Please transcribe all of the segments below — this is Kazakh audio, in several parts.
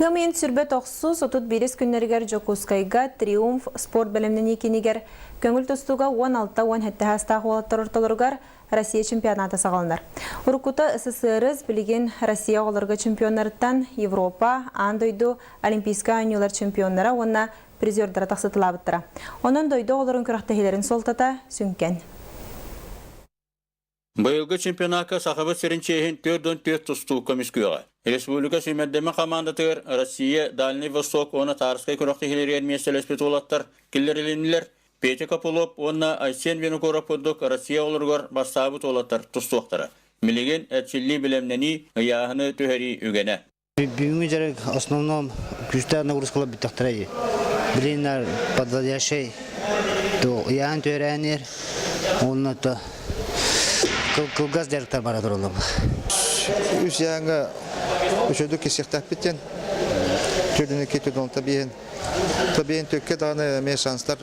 Гымын сүрбе тоқсыз отут берес күннергер Жокускайга Триумф спорт бәлемнен екенегер көңіл тұстуға 16-10 хәттәхастағы олаттар орталырғар Россия чемпионаты сағалынар. Уркута СССР білген Россия оларға чемпионларыттан Европа, Андойду, Олимпийска ойнулар чемпионлара онна призердара тақсытылабыттыра. Онын дойду оларын күрақтахилерін солтата сүнкен. Быйылғы чемпионатқа сақыбы сірінчейін 4-4 тұсту комискуяға. Республика сүймәддеме командатығыр Россия, Дальний Восток, оны тарысқай күрақтахилерін меселеспет олаттар, келлерілінілер, Петя Капулоп, онна Айсен Венукора поддық Россия олырғар бастабыт олаттар тұстуақтары. Милеген әтшілі білемнені ұяғыны төхері үгені. Бүйімі жарық основном күшті нагрузкала біттақтырайды. Білінер подводящий, ұяғын төхерәнер, онына кылгаз дәріктер барадыр олым. Үз яңға үшөді кесектақ біттен, түрдіні кетудің табиен төкке дағаны мен шанстар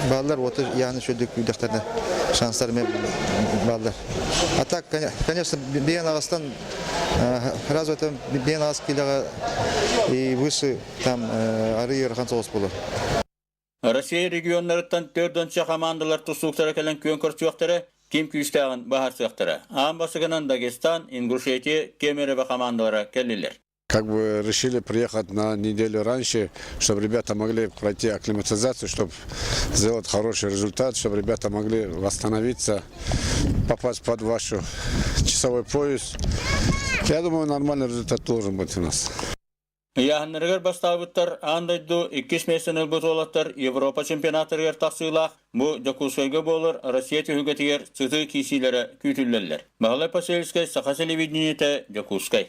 балдар, оты яғыны шөдік үйдіқтарына шанстар мен балдар. А так, конечно, бейін ағастан, разве там бейін ағас келеға и выше там ары ерхан соғыс болу. Россия регионларыттан 4-ші командалар тұстуқтары кәлін көн көрсіуақтары Ким күстәгән бахар сыктыра. Амбасыгынан Дагестан, Ингушетия, Кемерово командалары келдилер. Как бы решили приехать на неделю раньше, чтобы ребята могли пройти акклиматизацию, чтобы сделать хороший результат, чтобы ребята могли восстановиться, попасть под ваш часовой пояс. Я думаю, нормальный результат должен быть у нас. Яһаннаргар бастабыттар андайду 2 месен ылбыт олаттар Европа чемпионатыргар тақсыйлақ. Бу Жокускайга болыр Россия түйгетигер сыты кисилері күтүллерлер. Бағалай Пасельскай, Сақа телевидениеті, Жокускай.